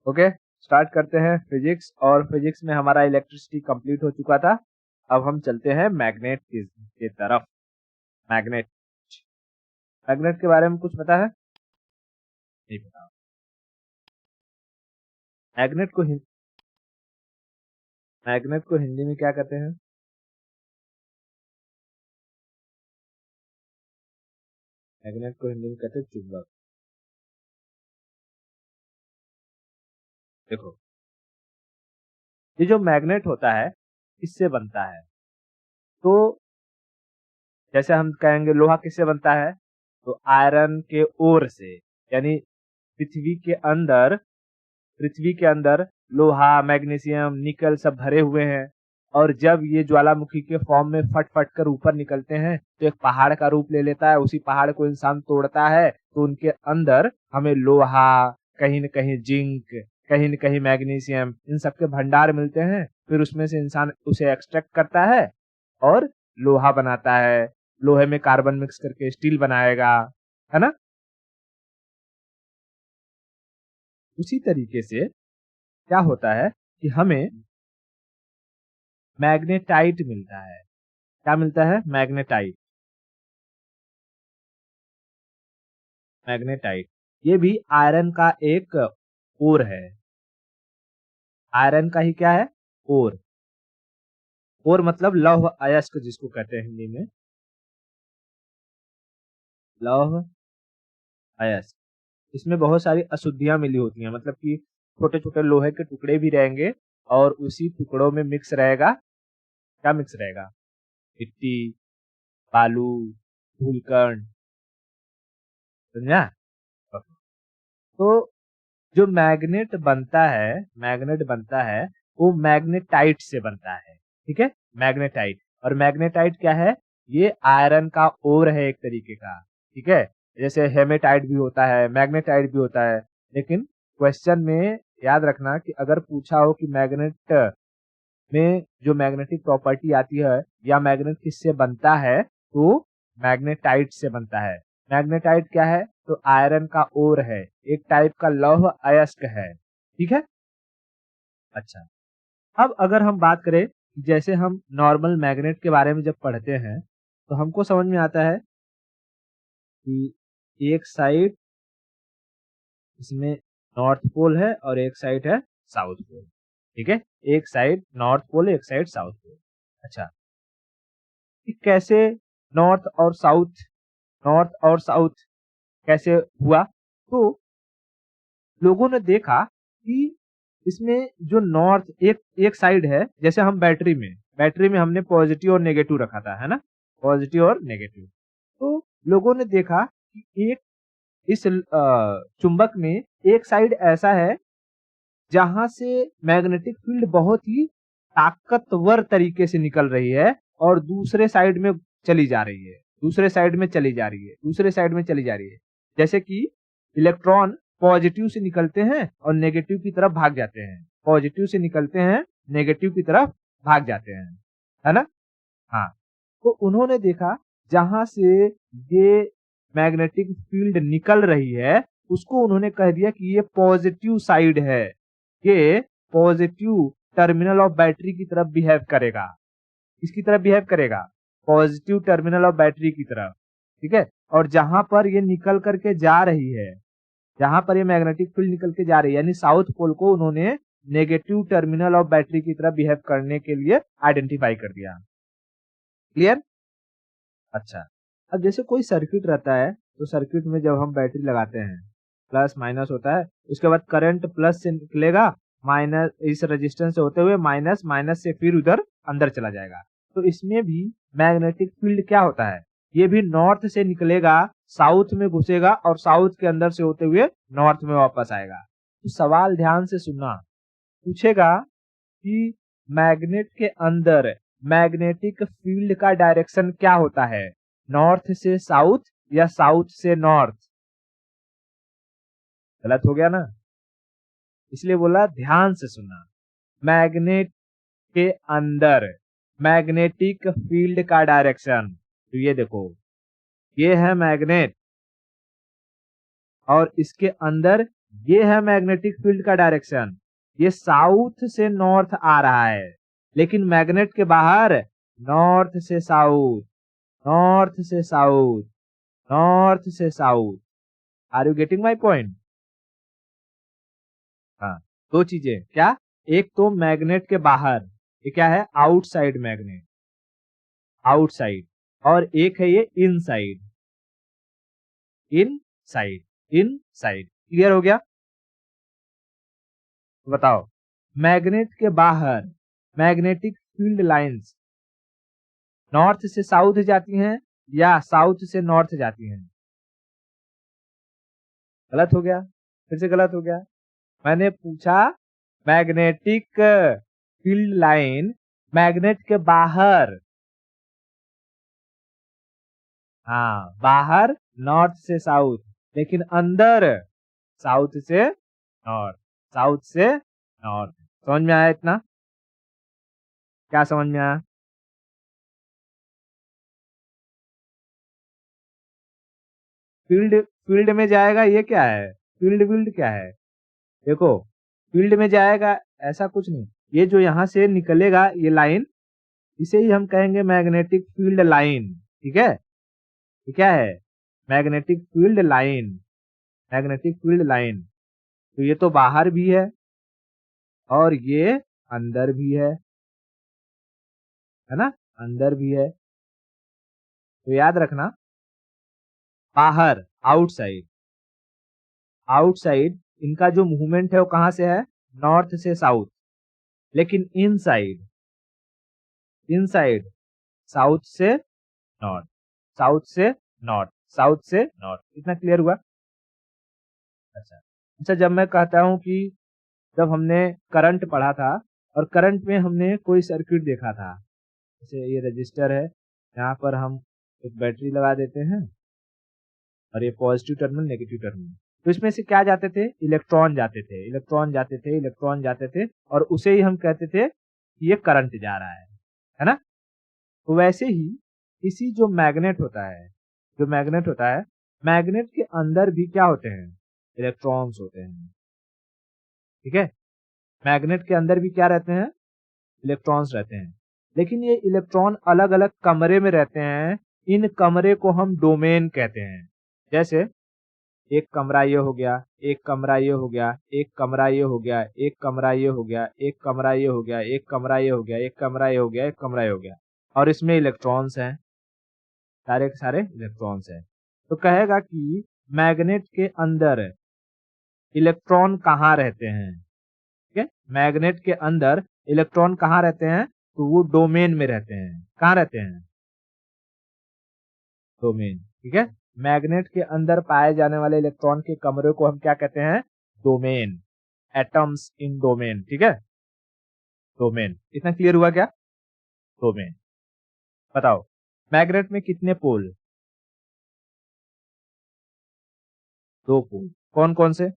Okay, start करते हैं physics. और फिजिक्स में हमारा इलेक्ट्रिसिटी कंप्लीट हो चुका था। अब हम चलते हैं मैग्नेट के तरफ। मैग्नेट मैग्नेट के बारे में कुछ पता है? नहीं पता। मैग्नेट को मैग्नेट को हिंदी में क्या कहते हैं? मैग्नेट को हिंदी में कहते हैं चुंबक। देखो, ये जो मैग्नेट होता है किससे बनता है? तो जैसे हम कहेंगे लोहा किससे बनता है, तो आयरन के ओर से, यानी पृथ्वी के अंदर पृथ्वी के अंदर लोहा, मैग्नीशियम, निकल सब भरे हुए हैं। और जब ये ज्वालामुखी के फॉर्म में फट फट कर ऊपर निकलते हैं तो एक पहाड़ का रूप ले लेता है। उसी पहाड़ को इंसान तोड़ता है तो उनके अंदर हमें लोहा, कहीं न कहीं जिंक, कहीं न कहीं मैग्नीशियम, इन सब के भंडार मिलते हैं। फिर उसमें से इंसान उसे एक्सट्रैक्ट करता है और लोहा बनाता है। लोहे में कार्बन मिक्स करके स्टील बनाएगा, है ना? उसी तरीके से क्या होता है कि हमें मैग्नेटाइट मिलता है। क्या मिलता है? मैग्नेटाइट। मैग्नेटाइट ये भी आयरन का एक ओर है। आयरन का ही क्या है? ओर। ओर मतलब लौह अयस्क जिसको कहते हैं हिंदी में, लौह अयस्क। इसमें बहुत सारी अशुद्धियां मिली होती हैं, मतलब कि छोटे छोटे लोहे के टुकड़े भी रहेंगे और उसी टुकड़ों में मिक्स रहेगा। क्या मिक्स रहेगा? मिट्टी, बालू, धूलकण। समझा? तो जो मैग्नेट बनता है वो मैग्नेटाइट से बनता है। ठीक है, मैग्नेटाइट। और मैग्नेटाइट क्या है? ये आयरन का ओर है एक तरीके का। ठीक है, जैसे हेमेटाइट भी होता है, मैग्नेटाइट भी होता है। लेकिन क्वेश्चन में याद रखना कि अगर पूछा हो कि मैग्नेट में जो मैग्नेटिक प्रॉपर्टी आती है या मैग्नेट किससे बनता है, तो मैग्नेटाइट से बनता है। मैग्नेटाइट क्या है? तो आयरन का ओर है, एक टाइप का लौह अयस्क है। ठीक है। अच्छा, अब अगर हम बात करें, जैसे हम नॉर्मल मैग्नेट के बारे में जब पढ़ते हैं तो हमको समझ में आता है कि एक साइड इसमें नॉर्थ पोल है और एक साइड है साउथ पोल। ठीक है, एक साइड नॉर्थ पोल, एक साइड साउथ पोल। अच्छा, कि कैसे नॉर्थ और साउथ नॉर्थ और साउथ कैसे हुआ? तो लोगों ने देखा कि इसमें जो नॉर्थ एक एक साइड है, जैसे हम बैटरी में हमने पॉजिटिव और नेगेटिव रखा था, है ना? पॉजिटिव और नेगेटिव। तो लोगों ने देखा कि एक इस चुंबक में एक साइड ऐसा है जहां से मैग्नेटिक फील्ड बहुत ही ताकतवर तरीके से निकल रही है और दूसरे साइड में चली जा रही है, दूसरे साइड में चली जा रही है, दूसरे साइड में चली जा रही है। जैसे कि इलेक्ट्रॉन पॉजिटिव से निकलते हैं और नेगेटिव की तरफ भाग जाते हैं, पॉजिटिव से निकलते हैं, नेगेटिव की तरफ भाग जाते हैं, है ना? हाँ। तो उन्होंने देखा जहां से ये मैग्नेटिक फील्ड निकल रही है उसको उन्होंने कह दिया कि ये पॉजिटिव साइड है, ये पॉजिटिव टर्मिनल ऑफ बैटरी की तरफ बिहेव करेगा। किसकी तरफ बिहेव करेगा? पॉजिटिव टर्मिनल ऑफ बैटरी की तरफ। ठीक है, और जहां पर ये निकल करके जा रही है, जहां पर ये मैग्नेटिक फील्ड निकल के जा रही है, यानी साउथ पोल को उन्होंने नेगेटिव टर्मिनल ऑफ बैटरी की तरफ बिहेव करने के लिए आइडेंटिफाई कर दिया। क्लियर? अच्छा, अब जैसे कोई सर्किट रहता है तो सर्किट में जब हम बैटरी लगाते हैं, प्लस माइनस होता है, उसके बाद करंट प्लस से निकलेगा, माइनस इस रेजिस्टेंस से होते हुए माइनस, माइनस से फिर उधर अंदर चला जाएगा। तो इसमें भी मैग्नेटिक फील्ड क्या होता है? ये भी नॉर्थ से निकलेगा, साउथ में घुसेगा और साउथ के अंदर से होते हुए नॉर्थ में वापस आएगा। तो सवाल ध्यान से सुनना, पूछेगा कि मैग्नेट के अंदर मैग्नेटिक फील्ड का डायरेक्शन क्या होता है, नॉर्थ से साउथ या साउथ से नॉर्थ? गलत हो गया ना, इसलिए बोला ध्यान से सुनना। मैग्नेट के अंदर मैग्नेटिक फील्ड का डायरेक्शन, तो ये देखो, ये है मैग्नेट और इसके अंदर ये है मैग्नेटिक फील्ड का डायरेक्शन, ये साउथ से नॉर्थ आ रहा है, लेकिन मैग्नेट के बाहर नॉर्थ से साउथ, नॉर्थ से साउथ, नॉर्थ से south. Are you getting my point? हाँ, दो चीजें क्या, एक तो मैग्नेट के बाहर, ये क्या है, आउटसाइड मैग्नेट, आउटसाइड, और एक है ये इनसाइड, इनसाइड, इनसाइड। क्लियर हो गया? बताओ, मैग्नेट के बाहर मैग्नेटिक फील्ड लाइंस नॉर्थ से साउथ जाती हैं या साउथ से नॉर्थ जाती हैं? गलत हो गया, फिर से गलत हो गया। मैंने पूछा मैग्नेटिक फील्ड लाइन मैग्नेट के बाहर, हाँ बाहर नॉर्थ से साउथ, लेकिन अंदर साउथ से नॉर्थ, साउथ से नॉर्थ। समझ में आया इतना? क्या समझ में आया? फील्ड, फील्ड में जाएगा, ये क्या है, फील्ड, फील्ड क्या है, देखो फील्ड में जाएगा ऐसा कुछ नहीं, ये जो यहां से निकलेगा ये लाइन, इसे ही हम कहेंगे मैग्नेटिक फील्ड लाइन। ठीक है, ये क्या है, magnetic field line, magnetic field line. तो ये तो बाहर भी है और ये अंदर भी है ना, अंदर भी है। तो याद रखना, बाहर आउटसाइड, आउटसाइड इनका जो मूवमेंट है वो कहां से है, नॉर्थ से साउथ, लेकिन इनसाइड, इनसाइड साउथ से नॉर्थ, साउथ से नॉर्थ, साउथ से नॉर्थ। इतना क्लियर हुआ? अच्छा अच्छा, जब मैं कहता हूं कि जब हमने करंट पढ़ा था और करंट में हमने कोई सर्किट देखा था, जैसे ये रजिस्टर है, यहाँ पर हम एक बैटरी लगा देते हैं और ये पॉजिटिव टर्मिनल, नेगेटिव टर्मिनल, तो इसमें से क्या जाते थे, इलेक्ट्रॉन जाते थे, इलेक्ट्रॉन जाते थे, इलेक्ट्रॉन जाते थे, और उसे ही हम कहते थे कि ये करंट जा रहा है ना। तो वैसे ही इसी जो मैग्नेट होता है, जो मैग्नेट होता है, मैग्नेट के अंदर भी क्या होते हैं, इलेक्ट्रॉन्स होते हैं। ठीक है, मैग्नेट के अंदर भी क्या रहते हैं, इलेक्ट्रॉन्स रहते हैं, लेकिन ये इलेक्ट्रॉन अलग अलग कमरे में रहते हैं। इन कमरे को हम डोमेन कहते हैं। जैसे एक कमरा ये हो गया, एक कमरा ये हो गया, एक कमरा ये हो गया, एक कमरा ये हो गया, एक कमरा ये हो गया, एक कमरा ये हो गया, एक कमरा ये हो गया, एक कमरा ये हो गया, और इसमें इलेक्ट्रॉन्स हैं, सारे के सारे इलेक्ट्रॉन्स हैं। तो कहेगा कि मैग्नेट के अंदर इलेक्ट्रॉन कहाँ रहते हैं। ठीक है, मैग्नेट के अंदर इलेक्ट्रॉन कहाँ रहते हैं, तो वो डोमेन में रहते हैं। कहाँ रहते हैं, डोमेन। ठीक है, मैग्नेट के अंदर पाए जाने वाले इलेक्ट्रॉन के कमरे को हम क्या कहते हैं, डोमेन, एटम्स इन डोमेन। ठीक है, डोमेन। इतना क्लियर हुआ क्या, डोमेन। बताओ, मैग्नेट में कितने पोल, दो पोल, कौन कौन से,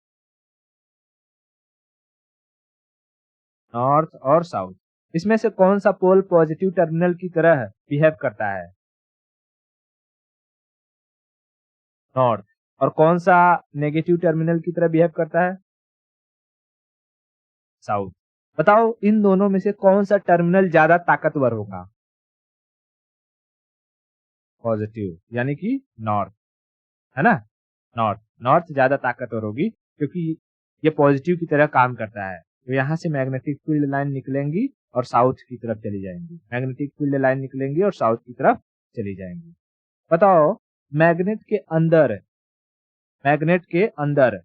नॉर्थ और साउथ। इसमें से कौन सा पोल पॉजिटिव टर्मिनल की तरह बिहेव करता है, नॉर्थ, और कौन सा नेगेटिव टर्मिनल की तरह बिहेव करता है, साउथ। बताओ, इन दोनों में से कौन सा टर्मिनल ज्यादा ताकतवर होगा, पॉजिटिव, यानी कि नॉर्थ, है ना, नॉर्थ, नॉर्थ ज्यादा ताकतवर होगी क्योंकि ये पॉजिटिव की तरह काम करता है। तो यहां से मैग्नेटिक फील्ड लाइन निकलेंगी और साउथ की तरफ चली जाएंगी, मैग्नेटिक फील्ड लाइन निकलेंगी और साउथ की तरफ चली जाएंगी। बताओ, मैग्नेट के अंदर, मैग्नेट के अंदर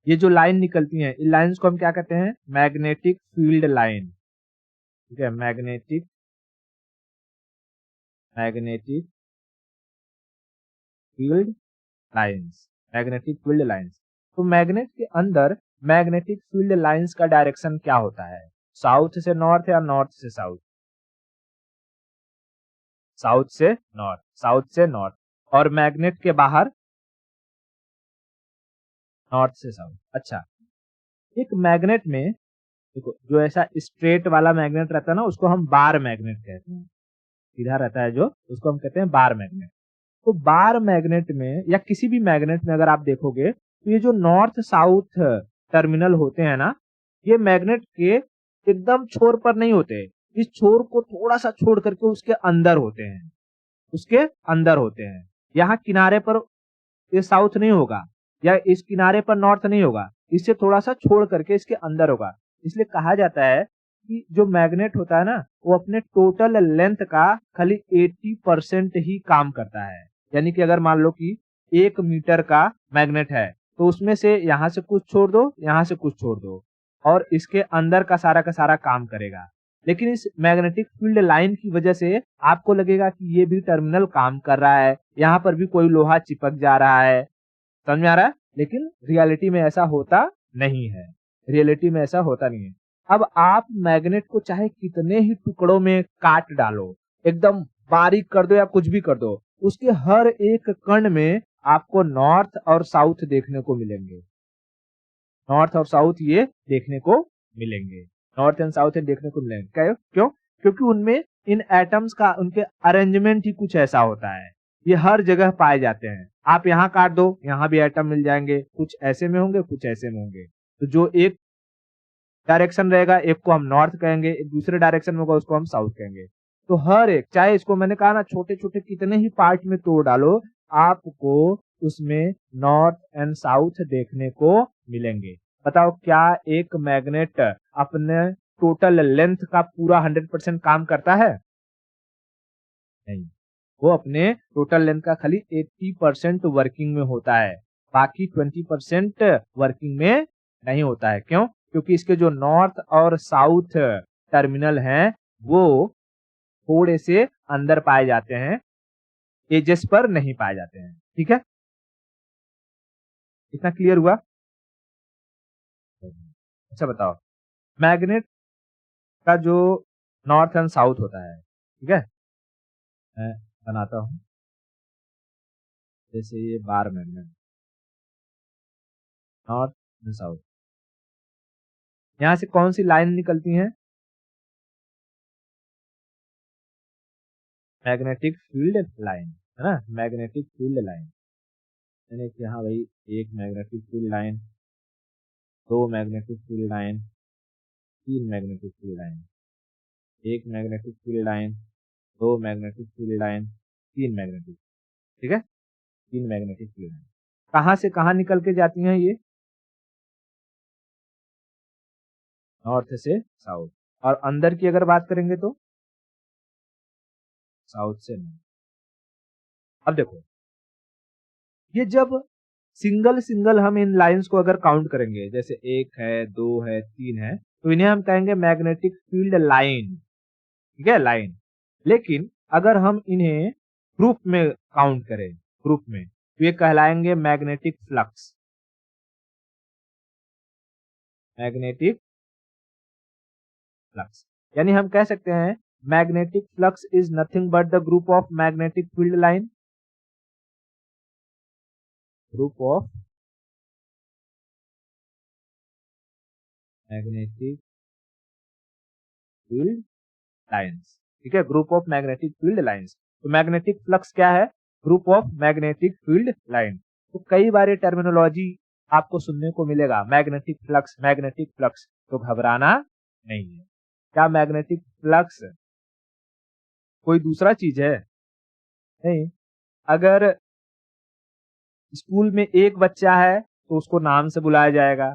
ये जो लाइन निकलती है, इन लाइंस को हम क्या कहते हैं, मैग्नेटिक फील्ड लाइन। ठीक है, magnetic, magnetic field lines, magnetic field lines. तो मैग्नेट के अंदर मैग्नेटिक फील्ड लाइंस का डायरेक्शन क्या होता है, साउथ से नॉर्थ या नॉर्थ से साउथ, साउथ से नॉर्थ, साउथ से नॉर्थ, और मैग्नेट के बाहर नॉर्थ से साउथ। अच्छा, एक मैग्नेट में देखो, जो ऐसा स्ट्रेट वाला मैग्नेट रहता है ना, उसको हम बार मैग्नेट कहते हैं, सीधा रहता है जो, उसको हम कहते हैं बार मैग्नेट। तो बार मैग्नेट में या किसी भी मैग्नेट में अगर आप देखोगे तो ये जो नॉर्थ साउथ टर्मिनल होते हैं ना, ये मैग्नेट के एकदम छोर पर नहीं होते, इस छोर को थोड़ा सा छोड़ करके उसके अंदर होते हैं, उसके अंदर होते हैं। यहाँ किनारे पर ये साउथ नहीं होगा या इस किनारे पर नॉर्थ नहीं होगा, इससे थोड़ा सा छोड़ करके इसके अंदर होगा। इसलिए कहा जाता है कि जो मैग्नेट होता है ना, वो अपने टोटल लेंथ का खाली 80% ही काम करता है। यानी कि अगर मान लो कि 1 मीटर का मैग्नेट है, तो उसमें से यहाँ से कुछ छोड़ दो, यहाँ से कुछ छोड़ दो, और इसके अंदर का सारा काम करेगा। लेकिन इस मैग्नेटिक फील्ड लाइन की वजह से आपको लगेगा कि ये भी टर्मिनल काम कर रहा है, यहाँ पर भी कोई लोहा चिपक जा रहा है, समझ में आ रहा है? लेकिन रियलिटी में ऐसा होता नहीं है, रियलिटी में ऐसा होता नहीं है। अब आप मैग्नेट को चाहे कितने ही टुकड़ों में काट डालो, एकदम बारीक कर दो या कुछ भी कर दो, उसके हर एक कण में आपको नॉर्थ और साउथ देखने को मिलेंगे। नॉर्थ और साउथ ये देखने को मिलेंगे, नॉर्थ एंड साउथ देखने को मिलेंगे। क्यों? क्योंकि उनमें इन एटम्स का उनके अरेंजमेंट ही कुछ ऐसा होता है, ये हर जगह पाए जाते हैं। आप यहाँ काट दो, यहाँ भी एटम मिल जाएंगे, कुछ ऐसे में होंगे, कुछ ऐसे में होंगे। तो जो एक डायरेक्शन रहेगा, एक को हम नॉर्थ कहेंगे, एक दूसरे डायरेक्शन में होगा, उसको हम साउथ कहेंगे। तो हर एक, चाहे इसको मैंने कहा ना छोटे छोटे कितने ही पार्ट में तोड़ डालो, आपको उसमें नॉर्थ एंड साउथ देखने को मिलेंगे। बताओ, क्या एक मैग्नेट अपने टोटल लेंथ का पूरा 100% काम करता है? नहीं, वो अपने टोटल लेंथ का खाली 80% वर्किंग में होता है, बाकी 20% वर्किंग में नहीं होता है। क्यों? क्योंकि इसके जो नॉर्थ और साउथ टर्मिनल हैं, वो थोड़े से अंदर पाए जाते हैं, एजेस पर नहीं पाए जाते हैं। ठीक है, इतना क्लियर हुआ? अच्छा बताओ, मैग्नेट का जो नॉर्थ एंड साउथ होता है, ठीक है, मैं बनाता हूं। जैसे ये bar magnet, north and south, यहां से कौन सी लाइन निकलती है? मैग्नेटिक फील्ड लाइन, है ना, मैग्नेटिक फील्ड लाइन। यानी कि हाँ भाई, एक मैग्नेटिक फील्ड लाइन, दो मैग्नेटिक फील्ड लाइन, तीन मैग्नेटिक फील्ड लाइन, एक मैग्नेटिक फील्ड लाइन, दो मैग्नेटिक फील्ड लाइन, तीन मैग्नेटिक, ठीक है, तीन मैग्नेटिक फील्ड लाइन। कहाँ से कहाँ निकल के जाती हैं ये? नॉर्थ से साउथ। और अंदर की अगर बात करेंगे तो साउथ से नॉर्थ। अब देखो, ये जब सिंगल सिंगल हम इन लाइंस को अगर काउंट करेंगे, जैसे एक है, दो है, तीन है, तो इन्हें हम कहेंगे मैग्नेटिक फील्ड लाइन, ठीक है, लाइन। लेकिन अगर हम इन्हें ग्रुप में काउंट करें, ग्रुप में, तो ये कहलाएंगे मैग्नेटिक फ्लक्स, मैग्नेटिक फ्लक्स। यानी हम कह सकते हैं magnetic flux is nothing but the group of magnetic field line, group of magnetic field lines, ठीक है, group of magnetic field lines. तो मैग्नेटिक फ्लक्स क्या है? Group of magnetic field line. तो कई बार ये टर्मिनोलॉजी आपको सुनने को मिलेगा, मैग्नेटिक फ्लक्स, मैग्नेटिक फ्लक्स, तो घबराना नहीं है। क्या मैग्नेटिक फ्लक्स कोई दूसरा चीज है? नहीं। अगर स्कूल में एक बच्चा है तो उसको नाम से बुलाया जाएगा,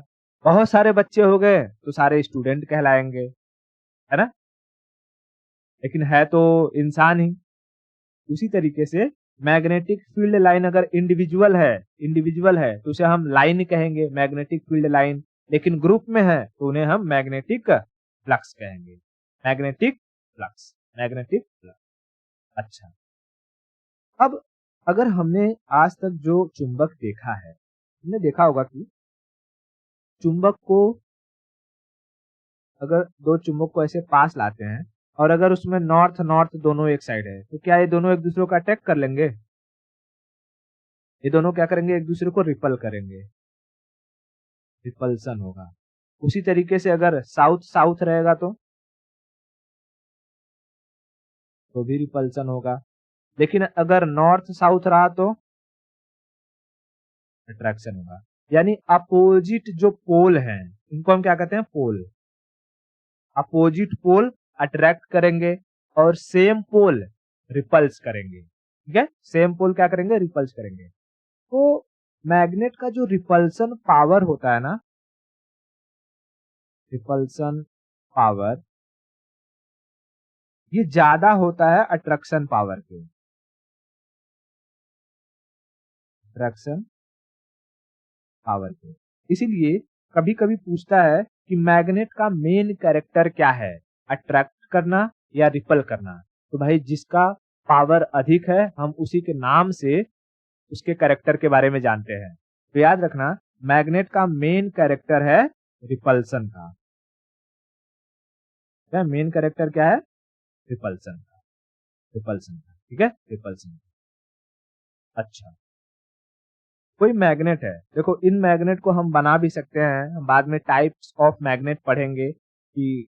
बहुत सारे बच्चे हो गए तो सारे स्टूडेंट कहलाएंगे, है ना? लेकिन है तो इंसान ही। उसी तरीके से मैग्नेटिक फील्ड लाइन अगर इंडिविजुअल है तो उसे हम लाइन कहेंगे, मैग्नेटिक फील्ड लाइन। लेकिन ग्रुप में है तो उन्हें हम मैग्नेटिक फ्लक्स कहेंगे, मैग्नेटिक फ्लक्स, मैग्नेटिक फ्लक्स। अच्छा, अब अगर हमने आज तक जो चुंबक देखा है, हमने देखा होगा कि चुंबक को, अगर दो चुंबक को ऐसे पास लाते हैं और अगर उसमें नॉर्थ नॉर्थ दोनों एक साइड है, तो क्या ये दोनों एक दूसरे को अटैक कर लेंगे? ये दोनों क्या करेंगे? एक दूसरे को रिपल करेंगे, रिपल्सन होगा। उसी तरीके से अगर साउथ साउथ रहेगा तो भी रिपल्सन होगा। लेकिन अगर नॉर्थ साउथ रहा तो अट्रैक्शन होगा। यानी अपोजिट जो पोल हैं इनको हम क्या कहते हैं, पोल। अपोजिट पोल अट्रैक्ट करेंगे और सेम पोल रिपल्स करेंगे। ठीक है, सेम पोल क्या करेंगे, रिपल्स करेंगे। तो मैग्नेट का जो रिपल्सन पावर होता है ना, रिपल्सन पावर, ये ज्यादा होता है अट्रैक्शन पावर के। अट्रैक्शन पावर के, इसीलिए कभी कभी पूछता है कि मैग्नेट का मेन कैरेक्टर क्या है, अट्रैक्ट करना या रिपल करना। तो भाई जिसका पावर अधिक है हम उसी के नाम से उसके कैरेक्टर के बारे में जानते हैं। तो याद रखना, मैग्नेट का मेन कैरेक्टर है रिपल्सन का। क्या मेन कैरेक्टर क्या है, रिपल्सन का, रिपल्सन का। ठीक है, रिपल्सन। अच्छा, कोई मैग्नेट है, देखो इन मैग्नेट को हम बना भी सकते हैं, हम बाद में टाइप्स ऑफ मैग्नेट पढ़ेंगे कि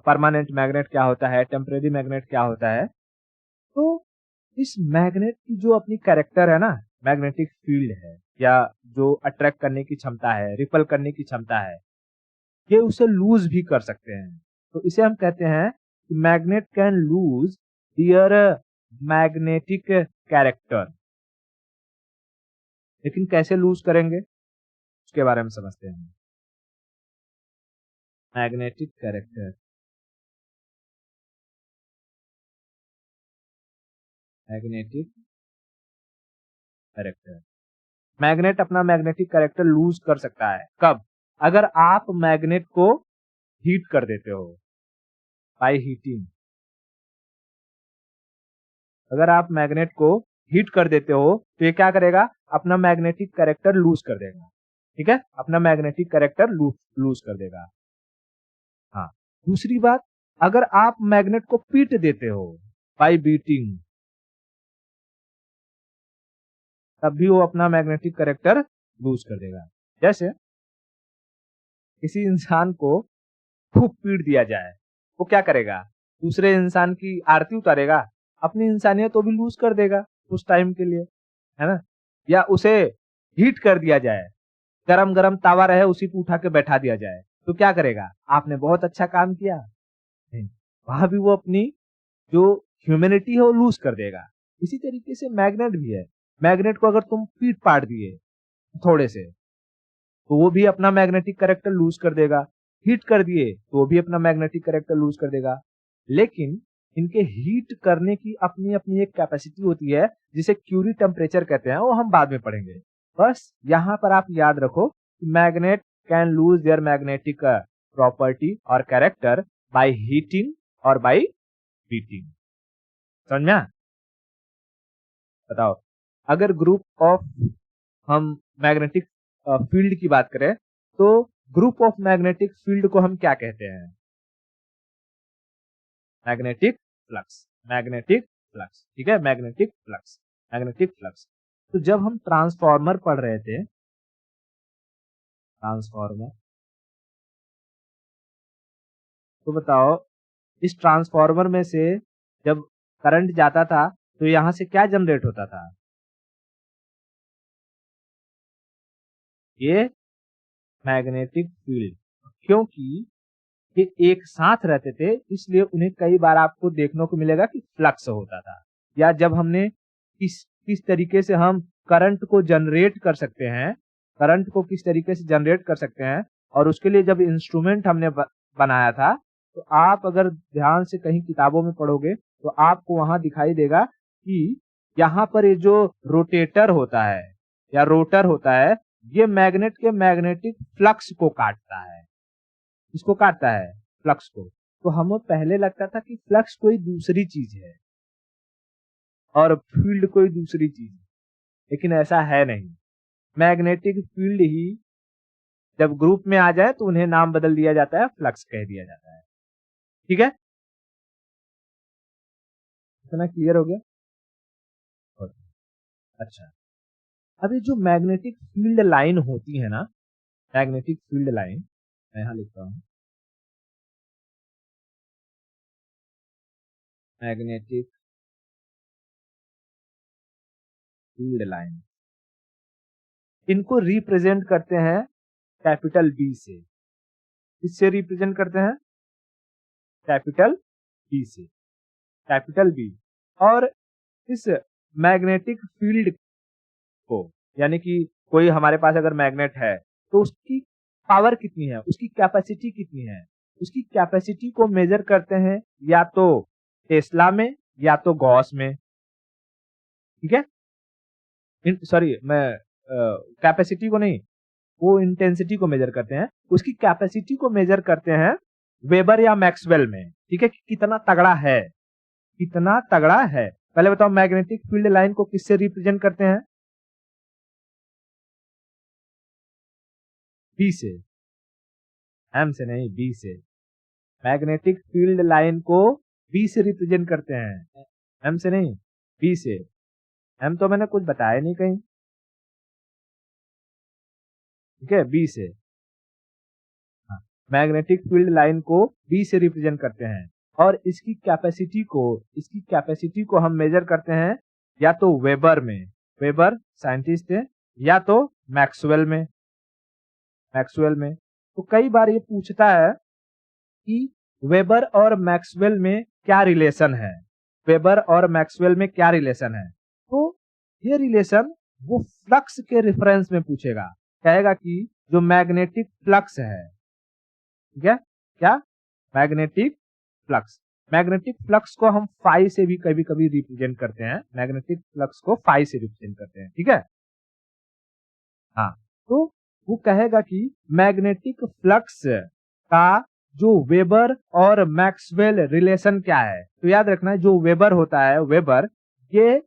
परमानेंट मैग्नेट क्या होता है, टेम्परेरी मैग्नेट क्या होता है। तो इस मैग्नेट की जो अपनी कैरेक्टर है ना, मैग्नेटिक फील्ड है या जो अट्रैक्ट करने की क्षमता है, रिपल करने की क्षमता है, ये उसे लूज भी कर सकते हैं। तो इसे हम कहते हैं कि magnet can lose their magnetic character. लेकिन कैसे लूज करेंगे उसके बारे में समझते हैं। Magnetic character, magnetic character, magnet अपना मैग्नेटिक कैरेक्टर लूज कर सकता है कब, अगर आप मैग्नेट को हीट कर देते हो, बाय हीटिंग। अगर आप मैग्नेट को हीट कर देते हो तो ये क्या करेगा, अपना मैग्नेटिक कैरेक्टर लूज कर देगा। ठीक है, अपना मैग्नेटिक कैरेक्टर लूज कर देगा। हाँ, दूसरी बात, अगर आप मैग्नेट को पीट देते हो बाय बीटिंग, तब भी वो अपना मैग्नेटिक कैरेक्टर लूज कर देगा। जैसे किसी इंसान को खूब पीट दिया जाए, वो क्या करेगा, दूसरे इंसान की आरती उतारेगा, अपनी इंसानियत तो भी लूज कर देगा उस टाइम के लिए, है ना। या उसे हीट कर दिया जाए, गरम गरम तावा रहे उसी पे उठा के बैठा दिया जाए, तो क्या करेगा, आपने बहुत अच्छा काम किया, नहीं, वहां भी वो अपनी जो ह्यूमैनिटी है वो लूज कर देगा। इसी तरीके से मैग्नेट भी है, मैग्नेट को अगर तुम पीट पाट दिए थोड़े से, तो वो भी अपना मैग्नेटिक कैरेक्टर लूज कर देगा। हीट कर दिए तो वो भी अपना मैग्नेटिक कैरेक्टर लूज कर देगा। लेकिन इनके हीट करने की अपनी अपनी एक कैपेसिटी होती है जिसे क्यूरी टेम्परेचर कहते हैं, वो हम बाद में पढ़ेंगे। बस यहाँ पर आप याद रखो, magnet can lose their magnetic property और कैरेक्टर बाय हीटिंग और बाय बीटिंग। समझ में आया? बताओ, अगर ग्रुप ऑफ, हम मैग्नेटिक फील्ड की बात करें तो ग्रुप ऑफ मैग्नेटिक फील्ड को हम क्या कहते हैं, मैग्नेटिक फ्लक्स, मैग्नेटिक फ्लक्स। ठीक है, मैग्नेटिक फ्लक्स, मैग्नेटिक फ्लक्स। तो जब हम ट्रांसफॉर्मर पढ़ रहे थे, ट्रांसफॉर्मर, तो बताओ इस ट्रांसफॉर्मर में से जब करंट जाता था तो यहां से क्या जनरेट होता था, ये मैग्नेटिक फील्ड। क्योंकि ये एक साथ रहते थे इसलिए उन्हें कई बार आपको देखने को मिलेगा कि फ्लक्स होता था। या जब हमने किस तरीके से हम करंट को जनरेट कर सकते हैं, करंट को किस तरीके से जनरेट कर सकते हैं, और उसके लिए जब इंस्ट्रूमेंट हमने बनाया था, तो आप अगर ध्यान से कहीं किताबों में पढ़ोगे तो आपको वहां दिखाई देगा कि यहाँ पर ये जो रोटेटर होता है या रोटर होता है, ये मैग्नेट के मैग्नेटिक फ्लक्स को काटता है। इसको काटता है, फ्लक्स को। तो हमें पहले लगता था कि फ्लक्स कोई दूसरी चीज है और फील्ड कोई दूसरी चीज है, लेकिन ऐसा है नहीं। मैग्नेटिक फील्ड ही जब ग्रुप में आ जाए तो उन्हें नाम बदल दिया जाता है, फ्लक्स कह दिया जाता है। ठीक है, इतना क्लियर हो गया? अच्छा, अभी जो मैग्नेटिक फील्ड लाइन होती है ना, मैग्नेटिक फील्ड लाइन, मैं यहां लिखता हूं, मैग्नेटिक फील्ड लाइन, इनको रिप्रेजेंट करते हैं कैपिटल बी से। किससे रिप्रेजेंट करते हैं? कैपिटल बी से, कैपिटल बी। और इस मैग्नेटिक फील्ड को, यानी कि कोई हमारे पास अगर मैग्नेट है तो उसकी पावर कितनी है, उसकी कैपेसिटी कितनी है, उसकी कैपेसिटी को मेजर करते हैं या तो टेस्ला में या तो गॉस में। ठीक है, सॉरी मैं कैपेसिटी को नहीं, वो इंटेंसिटी को मेजर करते हैं, उसकी कैपेसिटी को मेजर करते हैं वेबर या मैक्सवेल में। ठीक है, कि कितना तगड़ा है, कितना तगड़ा है। पहले बताओ मैग्नेटिक फील्ड लाइन को किससे रिप्रेजेंट करते हैं? बी से, एम से नहीं, बी से। मैग्नेटिक फील्ड लाइन को बी से रिप्रेजेंट करते हैं, एम से नहीं, बी से। एम तो मैंने कुछ बताया नहीं कहीं। ठीक है, बी से। हाँ, मैग्नेटिक फील्ड लाइन को बी से रिप्रेजेंट करते हैं और इसकी कैपेसिटी को हम मेजर करते हैं या तो वेबर में, वेबर साइंटिस्ट थे, या तो मैक्सवेल में, मैक्सवेल में। तो कई बार ये पूछता है कि वेबर और मैक्सवेल में क्या रिलेशन है, वेबर और मैक्सवेल में क्या रिलेशन है। तो ये रिलेशन वो फ्लक्स के रेफरेंस में पूछेगा, कहेगा कि जो मैग्नेटिक फ्लक्स है, ठीक है, क्या? Magnetic flux. मैग्नेटिक फ्लक्स को हम फाई से भी कभी कभी रिप्रेजेंट करते हैं, मैग्नेटिक फ्लक्स को फाई से रिप्रेजेंट करते हैं। ठीक है, हाँ। तो वो कहेगा कि मैग्नेटिक फ्लक्स का जो वेबर और मैक्सवेल रिलेशन क्या है। तो याद रखना है, जो वेबर होता है, वेबर ये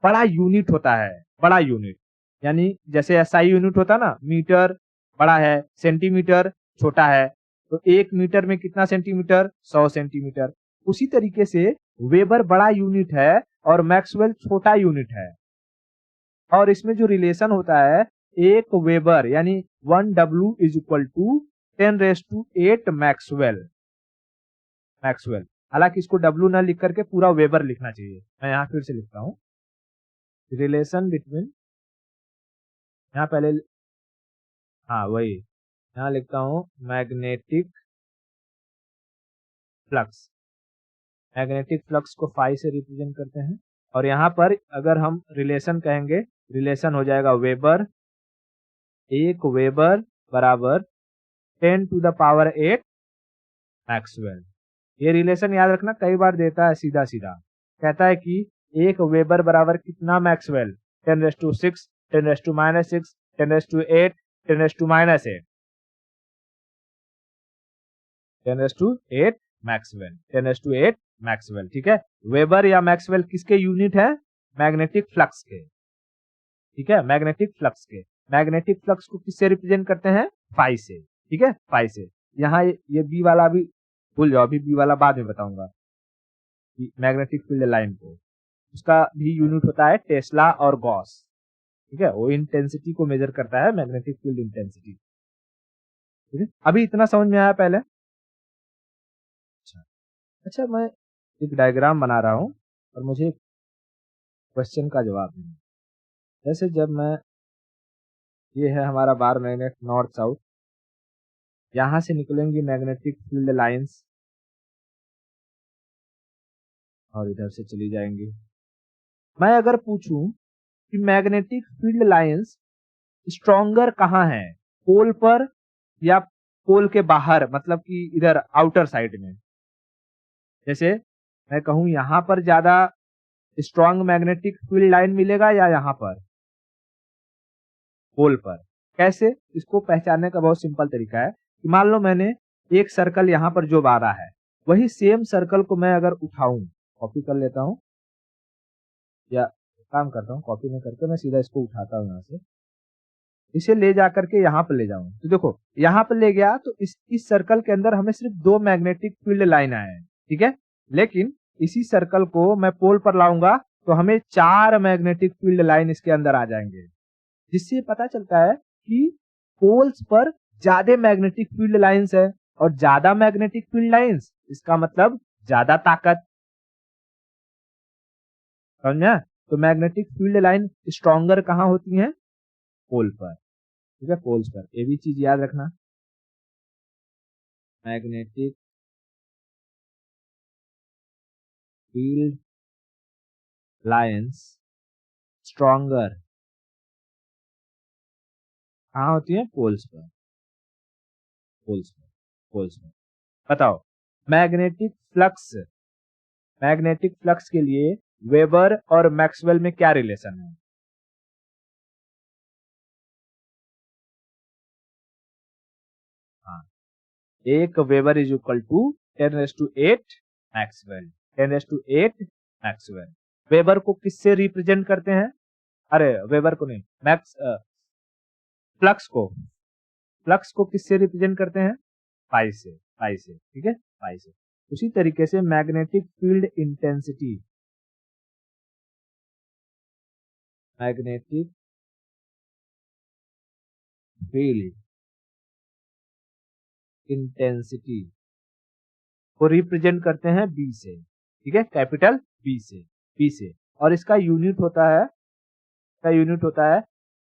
बड़ा यूनिट होता है, बड़ा यूनिट। यानी जैसे एसआई यूनिट होता है ना, मीटर बड़ा है, सेंटीमीटर छोटा है। तो 1 मीटर में कितना सेंटीमीटर? 100 सेंटीमीटर। उसी तरीके से वेबर बड़ा यूनिट है और मैक्सवेल छोटा यूनिट है। और इसमें जो रिलेशन होता है, एक वेबर यानी 1 W is equal to 10⁸ maxwell, maxwell. हालांकि इसको W ना लिख करके पूरा वेबर लिखना चाहिए। मैं यहाँ फिर से लिखता हूँ, रिलेशन बिटवीन, यहाँ पहले, हाँ वही, यहाँ लिखता हूँ मैग्नेटिक फ्लक्स। मैग्नेटिक फ्लक्स को फाई से रिप्रेजेंट करते हैं और यहाँ पर अगर हम रिलेशन कहेंगे, रिलेशन हो जाएगा वेबर, एक वेबर बराबर 10⁸ मैक्सवेल। ये रिलेशन याद रखना, कई बार देता है सीधा सीधा, कहता है कि एक वेबर बराबर कितना मैक्सवेल? 10⁶, 10⁻⁶, 10⁸, 10⁻⁸, 10⁸ maxwell, 10⁸ Maxwell. ठीक है, वेबर या मैक्सवेल किसके यूनिट है? मैग्नेटिक फ्लक्स के। ठीक है, मैग्नेटिक फ्लक्स के। मैग्नेटिक फ्लक्स को किससे रिप्रेजेंट करते हैं? फाई से। ठीक है, फाई से। यहाँ ये बी वाला भी भूल जाओ, अभी बी वाला बाद में बताऊंगा। मैग्नेटिक फील्ड लाइन को, उसका भी यूनिट होता है टेस्ला और गॉस। ठीक है, वो इंटेंसिटी को मेजर करता है, मैग्नेटिक फील्ड इंटेंसिटी। ठीक है, अभी इतना समझ में आया पहले? अच्छा, अच्छा, मैं एक डायग्राम बना रहा हूँ और मुझे क्वेश्चन का जवाब देना। जैसे जब मैं, ये है हमारा बार मैग्नेट नॉर्थ साउथ, यहां से निकलेंगी मैग्नेटिक फील्ड लाइंस और इधर से चली जाएंगी। मैं अगर पूछूं कि मैग्नेटिक फील्ड लाइंस स्ट्रॉन्गर कहाँ है, पोल पर या पोल के बाहर, मतलब कि इधर आउटर साइड में। जैसे मैं कहूं यहां पर ज्यादा स्ट्रॉन्ग मैग्नेटिक फील्ड लाइन मिलेगा या यहां पर, पोल पर। कैसे? इसको पहचानने का बहुत सिंपल तरीका है कि मान लो मैंने एक सर्कल यहां पर जो बांधा है, वही सेम सर्कल को मैं अगर उठाऊं, कॉपी कर लेता हूं या काम करता हूं, कॉपी नहीं करके मैं सीधा इसको उठाता हूं, यहां से इसे ले जाकर के यहाँ पर ले जाऊं। तो देखो यहाँ पर ले गया तो इस सर्कल के अंदर हमें सिर्फ 2 मैग्नेटिक फील्ड लाइन आए हैं। ठीक है, लेकिन इसी सर्कल को मैं पोल पर लाऊंगा तो हमें 4 मैग्नेटिक फील्ड लाइन इसके अंदर आ जाएंगे, जिससे पता चलता है कि पोल्स पर ज्यादा मैग्नेटिक फील्ड लाइंस है और ज्यादा मैग्नेटिक फील्ड लाइंस इसका मतलब ज्यादा ताकत। समझा? तो मैग्नेटिक फील्ड लाइन स्ट्रॉन्गर कहाँ होती है? पोल पर, ठीक है, पोल्स पर। ये भी चीज याद रखना, मैग्नेटिक फील्ड लाइंस स्ट्रॉन्गर कहाँ होती है? पोल्स पर, पोल्स पर, पोल्स पर। बताओ, मैग्नेटिक फ्लक्स, मैग्नेटिक फ्लक्स के लिए वेबर और मैक्सवेल में क्या रिलेशन है? हाँ, एक weber is equal to 10⁸ maxwell, 10⁸ maxwell. Weber को किससे रिप्रेजेंट करते हैं? अरे वेबर को नहीं, फ्लक्स को, फ्लक्स को किससे रिप्रेजेंट करते हैं? पाई से, पाई से, ठीक है, पाई से। उसी तरीके से magnetic field intensity, magnetic field intensity को रिप्रेजेंट करते हैं बी से, ठीक है, कैपिटल बी से, बी से। और इसका यूनिट होता है, इसका यूनिट होता है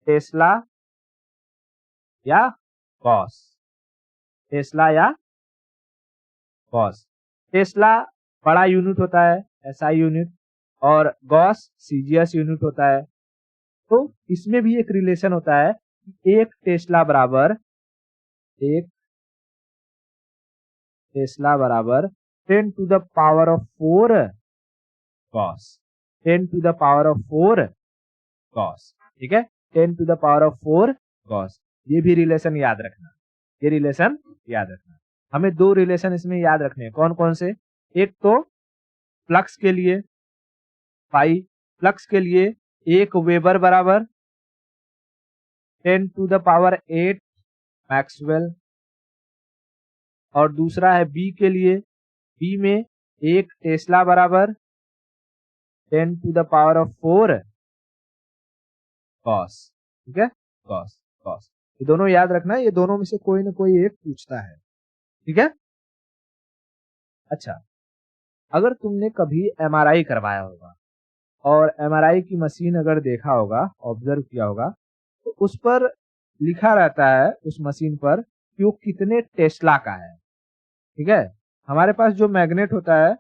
टेस्ला या गॉस, टेस्ला या गॉस। टेस्ला बड़ा यूनिट होता है, एसआई यूनिट, और गॉस सीजीएस यूनिट होता है। तो इसमें भी एक रिलेशन होता है कि एक टेस्ला बराबर, एक टेस्ला बराबर 10⁴ गॉस, 10⁴ गॉस, ठीक है, 10⁴ गॉस। ये भी रिलेशन याद रखना, ये रिलेशन याद रखना। हमें दो रिलेशन इसमें याद रखने हैं, कौन कौन से? एक तो फ्लक्स के लिए पाई, फ्लक्स के लिए एक वेबर बराबर 10⁸ मैक्सवेल, और दूसरा है बी के लिए, बी में एक टेस्ला बराबर 10⁴ गॉस, ठीक है, गॉस, गॉस। ये दोनों याद रखना, ये दोनों में से कोई ना कोई एक पूछता है, ठीक है। अच्छा, अगर तुमने कभी एमआरआई करवाया होगा और एमआरआई की मशीन अगर देखा होगा, ऑब्जर्व किया होगा, तो उस पर लिखा रहता है उस मशीन पर कि वो कितने टेस्ला का है, ठीक है। हमारे पास जो मैग्नेट होता है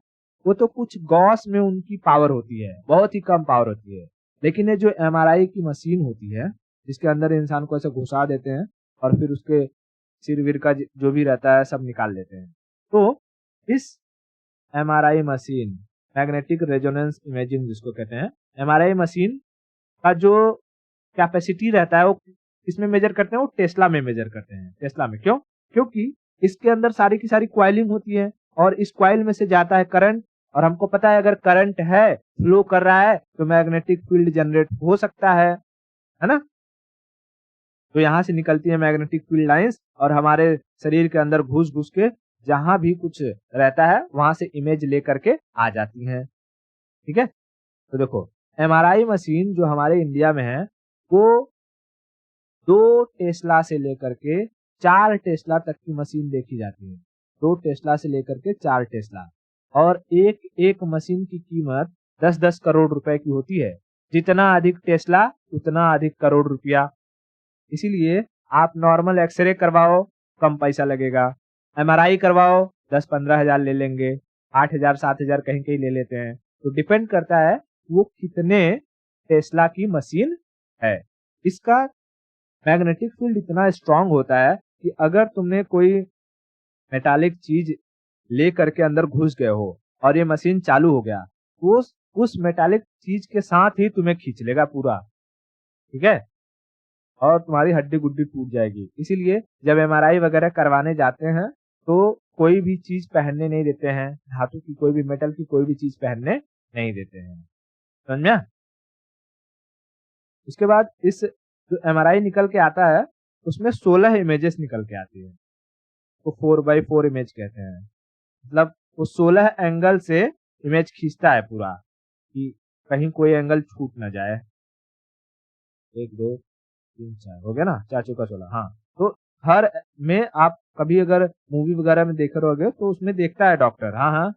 वो तो कुछ गॉस में उनकी पावर होती है, बहुत ही कम पावर होती है। लेकिन ये जो एमआरआई की मशीन होती है, जिसके अंदर इंसान को ऐसे घुसा देते हैं और फिर उसके सिर विर का जो भी रहता है सब निकाल लेते हैं। तो इस MRI machine, magnetic resonance imaging जिसको कहते हैं, एमआरआई मशीन का जो कैपेसिटी रहता है वो किसमें मेजर करते हैं? वो टेस्ला में मेजर करते हैं, टेस्ला में। क्यों? क्योंकि इसके अंदर सारी की सारी क्वाइलिंग होती है और इस क्वाइल में से जाता है करंट, और हमको पता है अगर करंट है, फ्लो कर रहा है, तो मैग्नेटिक फील्ड जनरेट हो सकता है ना। तो यहाँ से निकलती है मैग्नेटिक फील्ड लाइंस और हमारे शरीर के अंदर घुस घुस के जहां भी कुछ रहता है वहां से इमेज लेकर के आ जाती हैं, ठीक है। तो देखो, एमआरआई मशीन जो हमारे इंडिया में है वो 2 टेस्ला से लेकर के 4 टेस्ला तक की मशीन देखी जाती है, 2 टेस्ला से लेकर के 4 टेस्ला। और एक एक मशीन की कीमत 10-10 करोड़ रुपए की होती है। जितना अधिक टेस्ला उतना अधिक करोड़ रुपया। इसीलिए आप नॉर्मल एक्सरे करवाओ, कम पैसा लगेगा, एमआरआई करवाओ 10-15 हजार ले लेंगे, 8,000-7,000 कहीं कहीं ले लेते हैं। तो डिपेंड करता है वो कितने टेस्ला की मशीन है। इसका मैग्नेटिक फील्ड इतना स्ट्रांग होता है कि अगर तुमने कोई मेटालिक चीज ले करके अंदर घुस गए हो और ये मशीन चालू हो गया, तो उस मेटालिक चीज के साथ ही तुम्हें खींच लेगा पूरा, ठीक है, और तुम्हारी हड्डी गुड्डी टूट जाएगी। इसीलिए जब एमआरआई वगैरह करवाने जाते हैं तो कोई भी चीज पहनने नहीं देते हैं, धातु की कोई भी, मेटल की कोई भी चीज पहनने नहीं देते हैं, समझ में। उसके बाद इस जो एमआरआई निकल के आता है उसमें 16 इमेजेस निकल के आती है, तो 4x4 इमेज कहते हैं। मतलब वो 16 एंगल से इमेज खींचता है पूरा, कि कहीं कोई एंगल छूट ना जाए। 1 2 3 4 हो गया ना, 4 चौका 16। हाँ, तो हर में आप कभी अगर मूवी वगैरह में देख रहोगे तो उसमें देखता है डॉक्टर, हाँ हाँ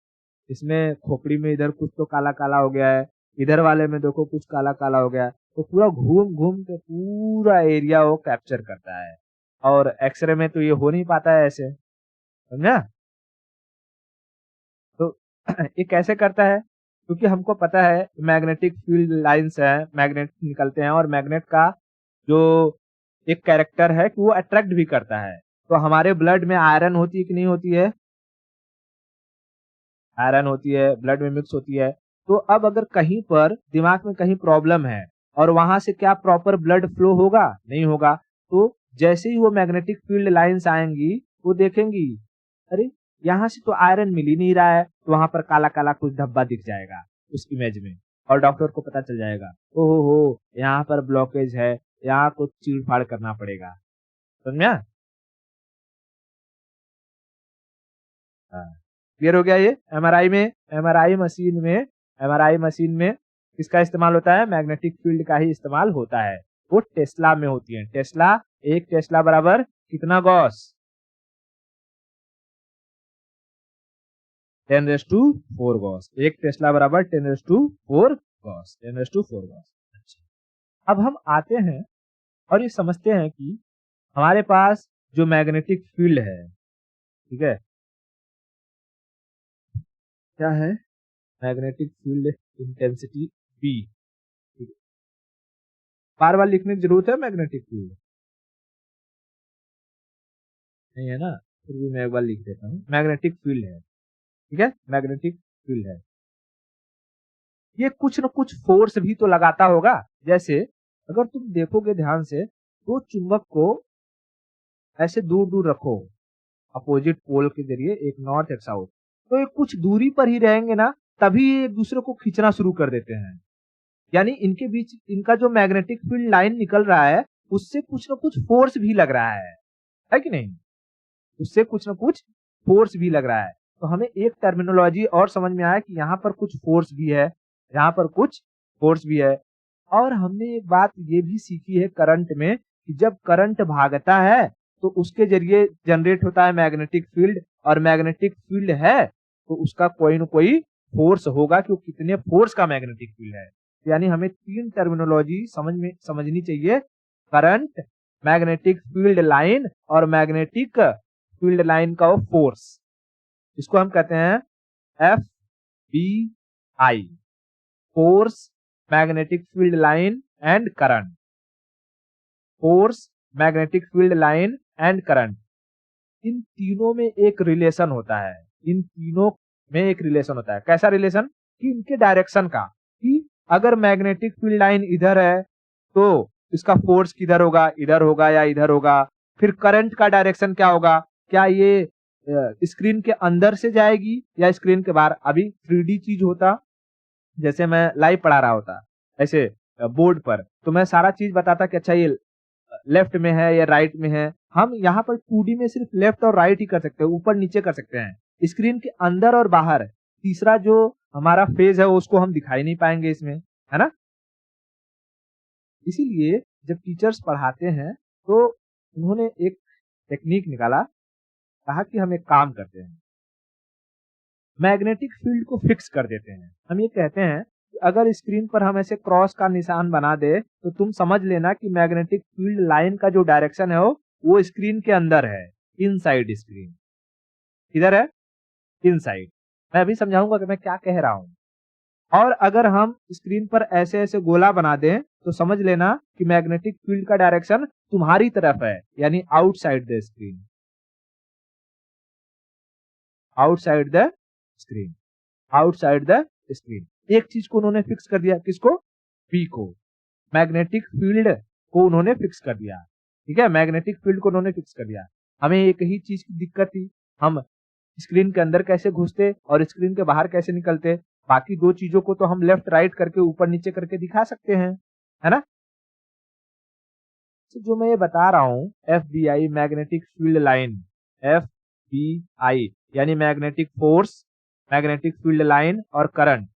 इसमें खोपड़ी में इधर कुछ तो काला काला हो गया है, इधर वाले में देखो कुछ काला काला हो गया है। तो पूरा घूम घूम के पूरा एरिया वो कैप्चर करता है, और एक्सरे में तो ये हो नहीं पाता है ऐसे, समझा? तो ये कैसे करता है? क्योंकि हमको पता है मैग्नेटिक फील्ड लाइंस है, मैग्नेट निकलते हैं, और मैग्नेट का जो एक कैरेक्टर है कि वो अट्रैक्ट भी करता है। तो हमारे ब्लड में आयरन होती है कि नहीं होती है? आयरन होती है, ब्लड में मिक्स होती है। तो अब अगर कहीं पर दिमाग में कहीं प्रॉब्लम है और वहां से क्या प्रॉपर ब्लड फ्लो होगा? नहीं होगा। तो जैसे ही वो मैग्नेटिक फील्ड लाइंस आएंगी, वो देखेंगी, अरे यहाँ से तो आयरन मिल ही नहीं रहा है, तो वहां पर काला काला कुछ धब्बा दिख जाएगा उस इमेज में, और डॉक्टर को पता चल जाएगा, ओहो हो यहाँ पर ब्लॉकेज है, यहाँ कुछ चीड़ फाड़ करना पड़ेगा। समझा? हाँ, क्लियर हो गया ये? एमआरआई मशीन में किसका इस्तेमाल होता है? मैग्नेटिक फील्ड का ही इस्तेमाल होता है। वो टेस्ला में होती है। टेस्ला, एक टेस्ला बराबर कितना गॉस? 10⁴ गॉस। एक टेस्ला बराबर 10⁴ गॉस, 10⁴ गॉस। अच्छा, अब हम आते हैं और ये समझते हैं कि हमारे पास जो मैग्नेटिक फील्ड है, ठीक है, क्या है? Magnetic field intensity B. बार बार लिखने की जरूरत है? मैग्नेटिक फील्ड नहीं है ना, फिर भी मैं एक बार लिख देता हूँ। मैग्नेटिक फील्ड है, ठीक है, मैग्नेटिक फील्ड है। ये कुछ न कुछ फोर्स भी तो लगाता होगा। जैसे अगर तुम देखोगे ध्यान से, तो चुंबक को ऐसे दूर दूर रखो अपोजिट पोल के जरिए, एक नॉर्थ एक साउथ, तो ये कुछ दूरी पर ही रहेंगे ना, तभी एक दूसरे को खींचना शुरू कर देते हैं। यानी इनके बीच इनका जो मैग्नेटिक फील्ड लाइन निकल रहा है, उससे कुछ न कुछ फोर्स भी लग रहा है कि नहीं? उससे कुछ न कुछ फोर्स भी लग रहा है। तो हमें एक टर्मिनोलॉजी और समझ में आया कि यहाँ पर कुछ फोर्स भी है, यहाँ पर कुछ फोर्स भी है। और हमने एक बात ये भी सीखी है करंट में, कि जब करंट भागता है तो उसके जरिए जनरेट होता है मैग्नेटिक फील्ड, और मैग्नेटिक फील्ड है तो उसका कोई न कोई फोर्स होगा कि वो कितने फोर्स का मैग्नेटिक फील्ड है। यानी हमें तीन टर्मिनोलॉजी समझनी चाहिए: करंट, मैग्नेटिक फील्ड लाइन, और मैग्नेटिक फील्ड लाइन का फोर्स। इसको हम कहते हैं FBI, force, magnetic field line and current. Force, magnetic field line and current, इन तीनों में एक रिलेशन होता है। इन तीनों में एक रिलेशन होता है। कैसा रिलेशन? कि इनके डायरेक्शन का, कि अगर मैग्नेटिक फील्ड लाइन इधर है तो इसका फोर्स किधर होगा? इधर होगा या इधर होगा? फिर करंट का डायरेक्शन क्या होगा? क्या ये स्क्रीन के अंदर से जाएगी या स्क्रीन के बाहर? अभी 3D चीज होता, जैसे मैं लाइव पढ़ा रहा होता ऐसे बोर्ड पर, तो मैं सारा चीज बताता कि अच्छा ये लेफ्ट में है या राइट में है। हम यहाँ पर 2D में सिर्फ लेफ्ट और राइट ही कर सकते हैं, ऊपर नीचे कर सकते हैं। स्क्रीन के अंदर और बाहर तीसरा जो हमारा फेज है उसको हम दिखाई नहीं पाएंगे इसमें, है ना? इसीलिए जब टीचर्स पढ़ाते हैं तो उन्होंने एक टेक्निक निकाला, कहा कि हम एक काम करते हैं, मैग्नेटिक फील्ड को फिक्स कर देते हैं। हम ये कहते हैं कि अगर स्क्रीन पर हम ऐसे क्रॉस का निशान बना दे तो तुम समझ लेना कि मैग्नेटिक फील्ड लाइन का जो डायरेक्शन है वो स्क्रीन के अंदर है, इनसाइड स्क्रीन। किधर है? इनसाइड। मैं अभी समझाऊंगा कि मैं क्या कह रहा हूं। और अगर हम स्क्रीन पर ऐसे ऐसे गोला बना दें तो समझ लेना कि मैग्नेटिक फील्ड का डायरेक्शन तुम्हारी तरफ है, यानी outside the screen, outside the screen, outside the screen. एक चीज को उन्होंने फिक्स कर दिया, किसको? पी को, मैग्नेटिक फील्ड को उन्होंने फिक्स कर दिया। ठीक है, मैग्नेटिक फील्ड को उन्होंने फिक्स कर दिया। हमें एक ही चीज की दिक्कत थी, हम स्क्रीन के अंदर कैसे घुसते और स्क्रीन के बाहर कैसे निकलते। बाकी दो चीजों को तो हम लेफ्ट राइट करके ऊपर नीचे करके दिखा सकते हैं, है ना? तो जो मैं ये बता रहा हूँ FBI, magnetic field line, FBI यानी magnetic force, magnetic field line और करंट,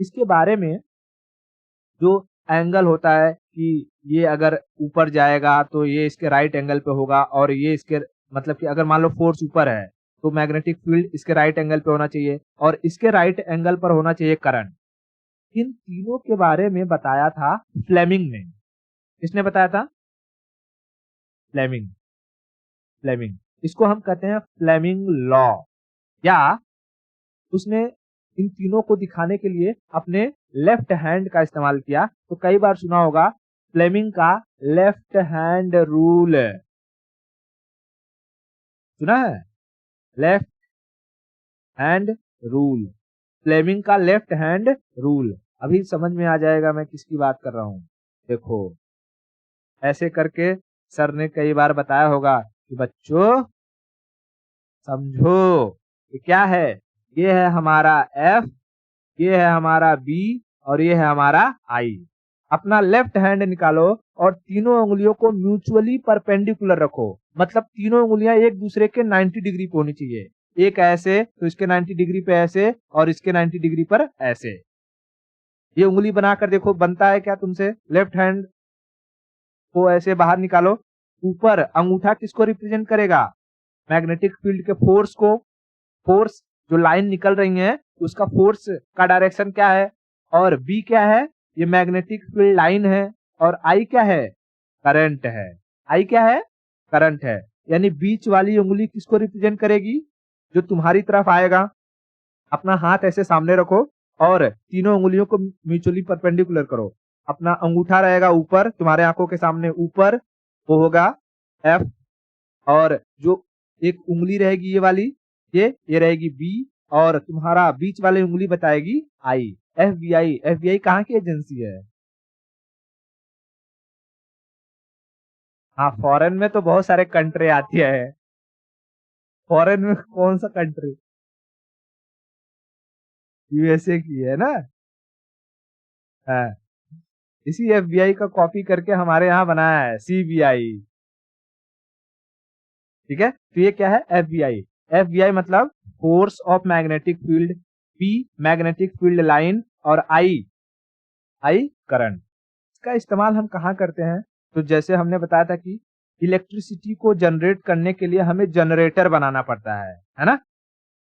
इसके बारे में जो एंगल होता है कि ये अगर ऊपर जाएगा तो ये इसके राइट एंगल पे होगा, और ये इसके मतलब कि अगर मान लो फोर्स ऊपर है तो मैग्नेटिक फील्ड इसके राइट एंगल पे होना चाहिए, और इसके राइट एंगल पर होना चाहिए करंट। इन तीनों के बारे में बताया था फ्लेमिंग ने। किसने बताया था? फ्लेमिंग। फ्लेमिंग, इसको हम कहते हैं फ्लेमिंग लॉ। या उसने इन तीनों को दिखाने के लिए अपने लेफ्ट हैंड का इस्तेमाल किया। तो कई बार सुना होगा फ्लेमिंग का लेफ्ट हैंड रूल, सुना है? लेफ्ट हैंड रूल, फ्लेमिंग का लेफ्ट हैंड रूल। अभी समझ में आ जाएगा मैं किसकी बात कर रहा हूं। देखो, ऐसे करके सर ने कई बार बताया होगा कि बच्चों समझो, ये क्या है? ये है हमारा एफ, ये है हमारा बी और ये है हमारा आई। अपना लेफ्ट हैंड निकालो और तीनों उंगलियों को म्यूचुअली परपेंडिकुलर रखो। मतलब तीनों उंगलियां एक दूसरे के 90 डिग्री पे होनी चाहिए। एक ऐसे तो इसके 90 डिग्री पे ऐसे और इसके 90 डिग्री पर ऐसे। ये उंगली बनाकर देखो, बनता है क्या तुमसे? लेफ्ट हैंड को ऐसे बाहर निकालो। ऊपर अंगूठा किसको रिप्रेजेंट करेगा? मैग्नेटिक फील्ड के फोर्स को। फोर्स जो लाइन निकल रही है उसका फोर्स का डायरेक्शन क्या है? और बी क्या है? ये मैग्नेटिक फील्ड लाइन है। और आई क्या है? करंट है। आई क्या है? करंट है। यानी बीच वाली उंगली किसको रिप्रेजेंट करेगी? जो तुम्हारी तरफ आएगा। अपना हाथ ऐसे सामने रखो और तीनों उंगलियों को म्यूचुअली परपेंडिकुलर करो। अपना अंगूठा रहेगा ऊपर, तुम्हारे आंखों के सामने ऊपर, वो होगा एफ। और जो एक उंगली रहेगी ये वाली, ये रहेगी बी। और तुम्हारा बीच वाली उंगली बताएगी आई। एफबीआई, एफबीआई कहाँ की एजेंसी है? हाँ, फॉरेन में तो बहुत सारे कंट्री आती है। फॉरेन में कौन सा कंट्री? यूएसए की है ना? हाँ, इसी एफबीआई का कॉपी करके हमारे यहाँ बनाया है सीबीआई। ठीक है, तो ये क्या है? एफबीआई। एफबीआई मतलब force of magnetic field, P magnetic field line और आई, आई करंट। इसका इस्तेमाल हम कहाँ करते हैं? तो जैसे हमने बताया था कि इलेक्ट्रिसिटी को जनरेट करने के लिए हमें जनरेटर बनाना पड़ता है ना?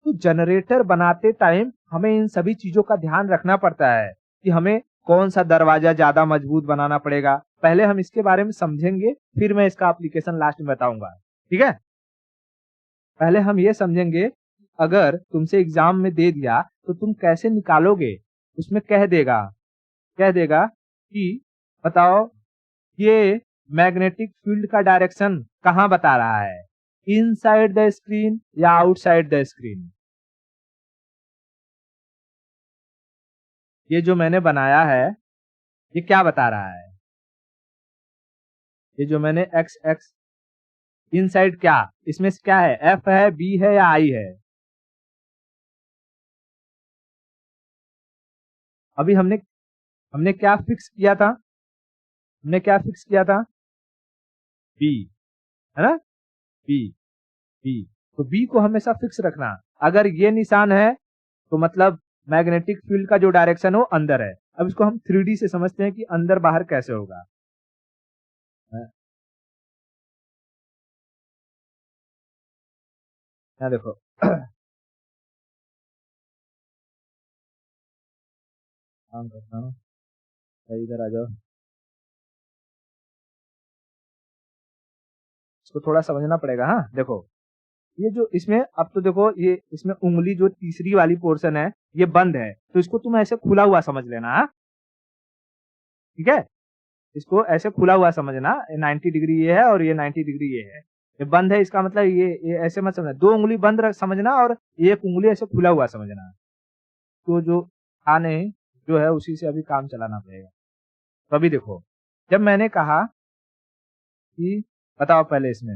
तो जनरेटर बनाते टाइम हमें इन सभी चीजों का ध्यान रखना पड़ता है कि हमें कौन सा दरवाजा ज्यादा मजबूत बनाना पड़ेगा। पहले हम इसके बारे में समझेंगे, फिर मैं इसका एप्लीकेशन लास्ट में बताऊंगा। ठीक है, पहले हम ये समझेंगे अगर तुमसे एग्जाम में दे दिया तो तुम कैसे निकालोगे। उसमें कह देगा कि बताओ ये मैग्नेटिक फील्ड का डायरेक्शन कहाँ बता रहा है, इनसाइड द स्क्रीन या आउटसाइड द स्क्रीन। ये जो मैंने बनाया है ये क्या बता रहा है? ये जो मैंने एक्स एक्स इनसाइड, क्या इसमें से क्या है? एफ है, बी है या आई है? अभी हमने हमने क्या फिक्स किया था? हमने क्या फिक्स किया था? बी, है ना? B, B. तो बी को हमेशा फिक्स रखना। अगर ये निशान है तो मतलब मैग्नेटिक फील्ड का जो डायरेक्शन है वो अंदर है। अब इसको हम 3D से समझते हैं कि अंदर बाहर कैसे होगा। यहाँ देखो काम करता हूँ, इधर आ जाओ। इसको थोड़ा समझना पड़ेगा। हाँ देखो, ये जो इसमें, अब तो देखो ये इसमें उंगली जो तीसरी वाली पोर्शन है ये बंद है, तो इसको तुम ऐसे खुला हुआ समझ लेना। हाँ ठीक है, इसको ऐसे खुला हुआ समझना। 90 डिग्री ये है और ये 90 डिग्री ये है। ये बंद है, इसका मतलब ये ऐसे मत समझना। दो उंगली बंद समझना और एक उंगली ऐसे खुला हुआ समझना। तो जो आने जो है उसी से अभी काम चलाना पड़ेगा। तो अभी देखो, जब मैंने कहा कि बताओ पहले इसमें,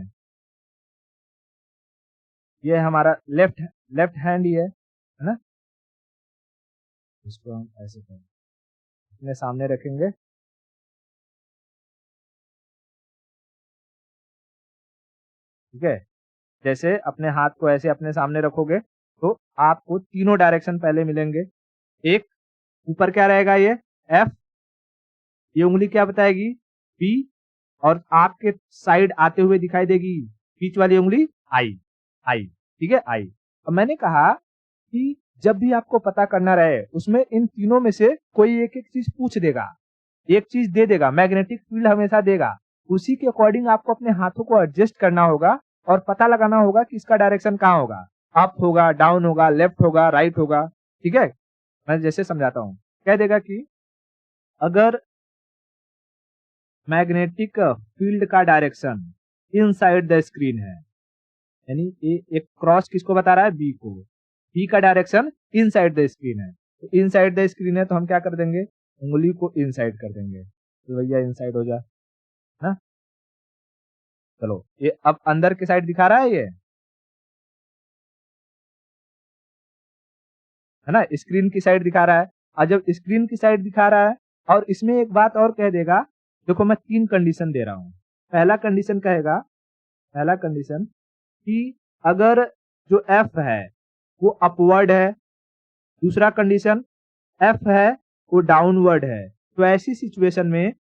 ये हमारा लेफ्ट लेफ्ट हैंड ही है ना? इसको हम ऐसे करें, अपने सामने रखेंगे। ठीक है, जैसे अपने हाथ को ऐसे अपने सामने रखोगे तो आपको तीनों डायरेक्शन पहले मिलेंगे। एक ऊपर क्या रहेगा? ये एफ, ये उंगली क्या बताएगी? पी। और आपके साइड आते हुए दिखाई देगी बीच वाली उंगली आई, आई। ठीक है, आई। अब मैंने कहा कि जब भी आपको पता करना रहे उसमें इन तीनों में से कोई एक एक चीज पूछ देगा, एक चीज दे देगा, मैग्नेटिक फील्ड हमेशा देगा। उसी के अकॉर्डिंग आपको अपने हाथों को एडजस्ट करना होगा और पता लगाना होगा कि इसका डायरेक्शन कहाँ होगा, अप होगा, डाउन होगा, लेफ्ट होगा, राइट होगा। ठीक है, मैं जैसे समझाता हूँ, कह देगा कि अगर मैग्नेटिक फील्ड का डायरेक्शन इनसाइड द स्क्रीन है, यानी एक क्रॉस किसको बता रहा है, बी को, बी का डायरेक्शन इनसाइड द स्क्रीन है, तो इनसाइड द स्क्रीन है तो हम क्या कर देंगे, उंगली को इनसाइड कर देंगे, तो भैया इनसाइड हो जा ना। चलो ये अब अंदर की साइड दिखा रहा है, ये है ना, स्क्रीन की साइड दिखा रहा है। और जब स्क्रीन की साइड दिखा रहा है और इसमें एक बात और कह देगा, देखो मैं 3 कंडीशन दे रहा हूं। पहला कंडीशन कहेगा, पहला कंडीशन कि अगर जो एफ है वो अपवर्ड है, दूसरा कंडीशन एफ है वो डाउनवर्ड है, तो ऐसी सिचुएशन में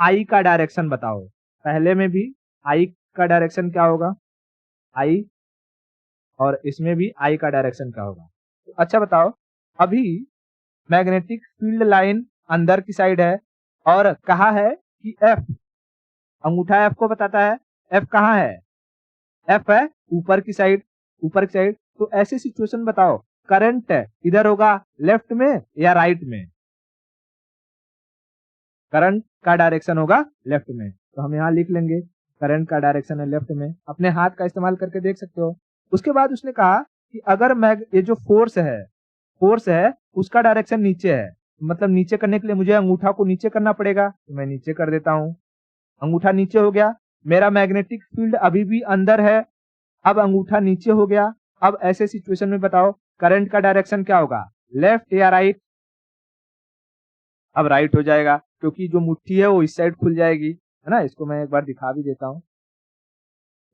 आई का डायरेक्शन बताओ। पहले में भी आई का डायरेक्शन क्या होगा, आई, और इसमें भी आई का डायरेक्शन क्या होगा। तो अच्छा बताओ, अभी मैग्नेटिक फील्ड लाइन अंदर की साइड है और कहा है कि एफ, अंगूठा एफ को बताता है, एफ कहाँ है, एफ है ऊपर की साइड, ऊपर की साइड। तो ऐसी सिचुएशन बताओ, करंट इधर होगा लेफ्ट में या राइट में, करंट का डायरेक्शन होगा लेफ्ट में, तो हम यहाँ लिख लेंगे करंट का डायरेक्शन है लेफ्ट में, अपने हाथ का इस्तेमाल करके देख सकते हो। उसके बाद उसने कहा कि अगर ये जो फोर्स है उसका डायरेक्शन नीचे है, मतलब नीचे करने के लिए मुझे अंगूठा को नीचे करना पड़ेगा, तो मैं नीचे कर देता हूँ, अंगूठा नीचे हो गया, मेरा मैग्नेटिक फील्ड अभी भी अंदर है, अब अंगूठा नीचे हो गया। अब ऐसे सिचुएशन में बताओ करंट का डायरेक्शन क्या होगा, लेफ्ट या राइट, अब राइट हो जाएगा क्योंकि जो मुट्ठी है वो इस साइड खुल जाएगी, है ना। इसको मैं एक बार दिखा भी देता हूँ,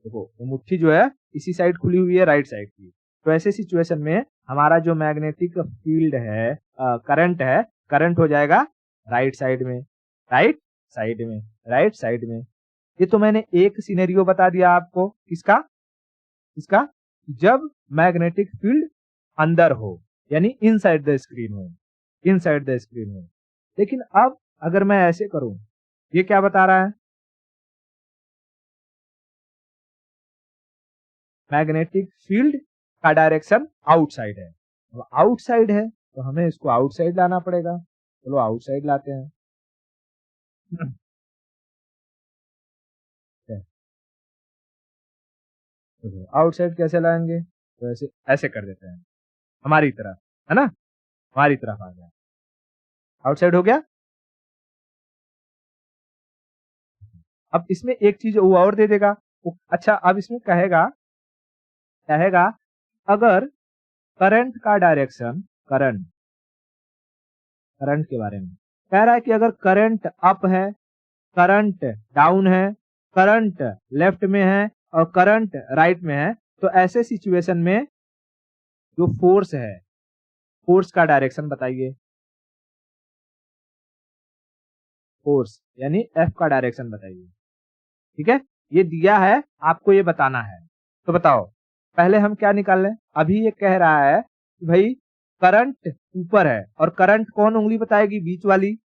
देखो वो मुट्ठी जो है इसी साइड खुली हुई है, राइट साइड की। तो ऐसे सिचुएशन में हमारा जो मैग्नेटिक फील्ड है, करंट है, करंट हो जाएगा राइट साइड में, राइट साइड में, राइट साइड में। ये तो मैंने एक सिनेरियो बता दिया आपको, किसका, इसका, जब मैग्नेटिक फील्ड अंदर हो, यानी इनसाइड द स्क्रीन हो, इनसाइड द स्क्रीन हो। लेकिन अब अगर मैं ऐसे करूं, ये क्या बता रहा है, मैग्नेटिक फील्ड का डायरेक्शन आउटसाइड है, अब आउटसाइड है तो हमें इसको आउटसाइड लाना पड़ेगा, चलो आउटसाइड लाते हैं। आउटसाइड कैसे लाएंगे, तो ऐसे ऐसे कर देते हैं, हमारी तरफ, है ना, हमारी तरफ आ गया, आउटसाइड हो गया। अब इसमें एक चीज वो और दे देगा, अच्छा अब इसमें कहेगा, कहेगा अगर करंट का डायरेक्शन, करंट, करंट के बारे में कह रहा है कि अगर करंट अप है, करंट डाउन है, करंट लेफ्ट में है और करंट राइट में है, तो ऐसे सिचुएशन में जो फोर्स है, फोर्स का डायरेक्शन बताइए, फोर्स यानी एफ का डायरेक्शन बताइए। ठीक है, ये दिया है, आपको ये बताना है। तो बताओ पहले हम क्या निकाल लें, अभी ये कह रहा है कि भाई करंट ऊपर है, और करंट कौन उंगली बताएगी, बीच वाली,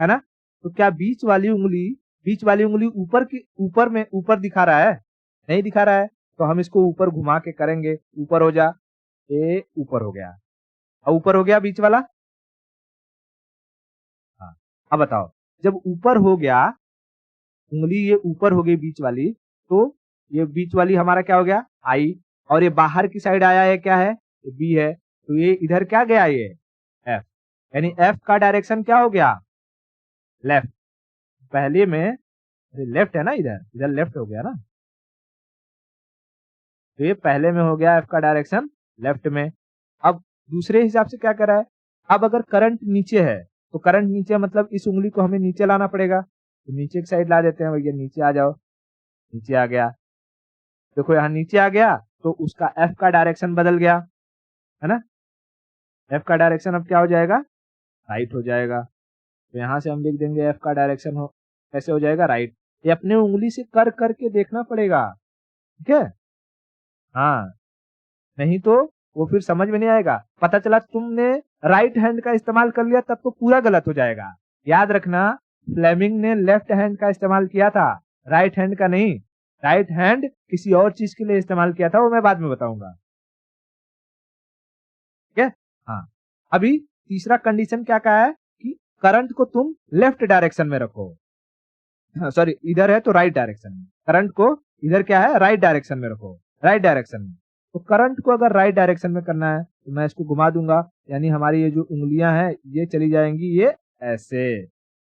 है ना। तो क्या बीच वाली उंगली, बीच वाली उंगली ऊपर की, ऊपर में, ऊपर दिखा रहा है, नहीं दिखा रहा है, तो हम इसको ऊपर घुमा के करेंगे, ऊपर हो जा, ए ऊपर हो गया, अब ऊपर हो गया बीच वाला। हाँ, अब बताओ जब ऊपर हो गया, उंगली ये ऊपर हो गई बीच वाली, तो ये बीच वाली हमारा क्या हो गया, आई, और ये बाहर की साइड आया है, क्या है, बी है, तो ये इधर क्या गया, ये एफ, यानी एफ का डायरेक्शन क्या हो गया, लेफ्ट। पहले में लेफ्ट है ना, इधर इधर लेफ्ट हो गया ना, तो ये पहले में हो गया एफ का डायरेक्शन लेफ्ट में। अब दूसरे हिसाब से क्या कर रहा है, अब अगर करंट नीचे है, तो करंट नीचे मतलब इस उंगली को हमें नीचे लाना पड़ेगा, तो नीचे की साइड ला देते हैं, भैया नीचे आ जाओ, नीचे आ गया, देखो यहाँ नीचे आ गया, तो उसका एफ का डायरेक्शन बदल गया, है ना, एफ का डायरेक्शन अब क्या हो जाएगा, राइट हो जाएगा। तो यहाँ से हम लिख देंगे एफ का डायरेक्शन हो कैसे हो जाएगा, राइट। ये अपने उंगली से कर करके देखना पड़ेगा, ठीक है, हाँ, नहीं तो वो फिर समझ में नहीं आएगा। पता चला तुमने राइट हैंड का इस्तेमाल कर लिया तब तो पूरा गलत हो जाएगा। याद रखना, फ्लेमिंग ने लेफ्ट हैंड का इस्तेमाल किया था, राइट हैंड का नहीं। राइट हैंड किसी और चीज के लिए इस्तेमाल किया था, वो मैं बाद में बताऊंगा। ठीक है। हाँ, अभी तीसरा कंडीशन क्या कहा है कि करंट को तुम लेफ्ट डायरेक्शन में रखो। सॉरी, इधर है तो राइट डायरेक्शन में। करंट को इधर क्या है, राइट डायरेक्शन में रखो, राइट डायरेक्शन में। तो करंट को अगर राइट डायरेक्शन में करना है तो मैं इसको घुमा दूंगा, यानी हमारी ये जो उंगलियां हैं ये चली जाएंगी, ये ऐसे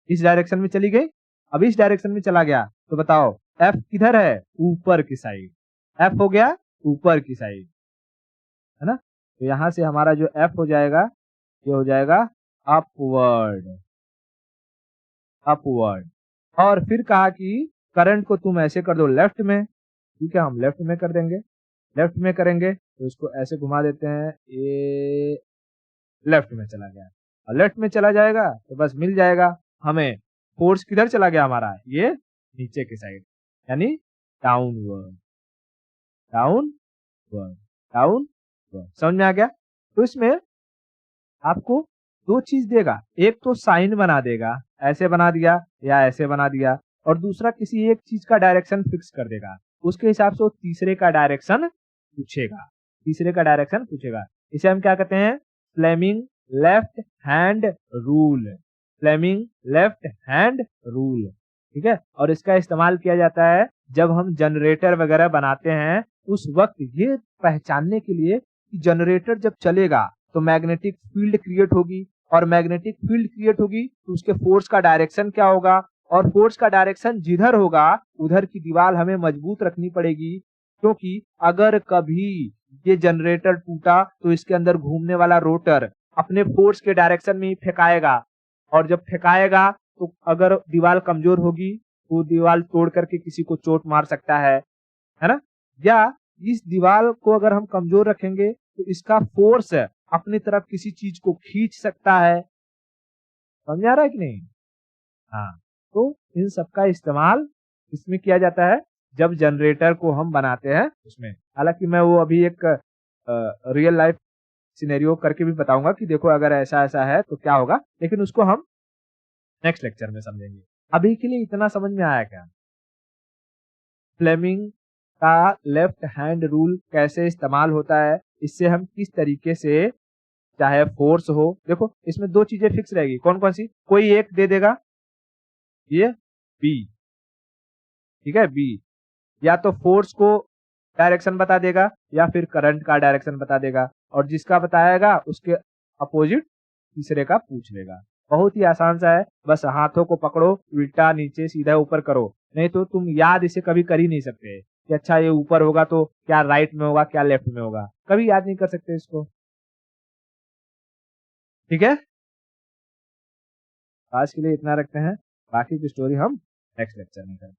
इस डायरेक्शन में चली गई। अब इस डायरेक्शन में चला गया तो बताओ एफ किधर है, ऊपर की साइड। एफ हो गया ऊपर की साइड, है ना। तो यहां से हमारा जो एफ हो जाएगा, ये हो जाएगा अपवर्ड, अपवर्ड। और फिर कहा कि करंट को तुम ऐसे कर दो लेफ्ट में। ठीक है, हम लेफ्ट में कर देंगे। लेफ्ट में करेंगे तो इसको ऐसे घुमा देते हैं, ये लेफ्ट में चला गया। और लेफ्ट में चला जाएगा तो बस मिल जाएगा हमें। फोर्स किधर चला गया हमारा, ये नीचे की साइड, यानी डाउनवर्ड, डाउनवर्ड, डाउनवर्ड। समझ में आ गया। तो इसमें आपको दो चीज देगा, एक तो साइन बना देगा, ऐसे बना दिया या ऐसे बना दिया, और दूसरा किसी एक चीज का डायरेक्शन फिक्स कर देगा। उसके हिसाब से वो तीसरे का डायरेक्शन पूछेगा, तीसरे का डायरेक्शन पूछेगा। इसे हम क्या कहते हैं, Fleming left hand rule, Fleming left hand rule. ठीक है, और इसका इस्तेमाल किया जाता है जब हम जनरेटर वगैरह बनाते हैं, उस वक्त ये पहचानने के लिए कि जनरेटर जब चलेगा तो मैग्नेटिक फील्ड क्रिएट होगी, और मैग्नेटिक फील्ड क्रिएट होगी तो उसके फोर्स का डायरेक्शन क्या होगा, और फोर्स का डायरेक्शन जिधर होगा उधर की दीवार हमें मजबूत रखनी पड़ेगी। क्योंकि अगर कभी ये जनरेटर टूटा तो इसके अंदर घूमने वाला रोटर अपने फोर्स के डायरेक्शन में ही फेंकाएगा, और जब फेंकाएगा तो अगर दीवार कमजोर होगी तो दीवार तोड़ करके किसी को चोट मार सकता है ना। या इस दीवार को अगर हम कमजोर रखेंगे तो इसका फोर्स अपनी तरफ किसी चीज को खींच सकता है। समझ आ रहा है कि नहीं। हाँ, तो इन सब का इस्तेमाल इसमें किया जाता है जब जनरेटर को हम बनाते हैं उसमें। हालांकि मैं वो अभी एक रियल लाइफ सिनेरियो करके भी बताऊंगा कि देखो अगर ऐसा ऐसा है तो क्या होगा, लेकिन उसको हम नेक्स्ट लेक्चर में समझेंगे। अभी के लिए इतना समझ में आया क्या, फ्लेमिंग का लेफ्ट हैंड रूल कैसे इस्तेमाल होता है, इससे हम किस तरीके से चाहे फोर्स हो, देखो इसमें दो चीजें फिक्स रहेगी, कौन कौन सी, कोई एक दे देगा, ये बी, ठीक है, बी या तो फोर्स को डायरेक्शन बता देगा या फिर करंट का डायरेक्शन बता देगा, और जिसका बताएगा उसके अपोजिट तीसरे का पूछ लेगा। बहुत ही आसान सा है, बस हाथों को पकड़ो, उल्टा नीचे सीधा ऊपर करो, नहीं तो तुम याद इसे कभी कर ही नहीं सकते कि अच्छा ये ऊपर होगा तो क्या राइट में होगा क्या लेफ्ट में होगा, कभी याद नहीं कर सकते इसको। ठीक है, आज के लिए इतना रखते हैं, बाकी की स्टोरी हम नेक्स्ट लेक्चर में करें।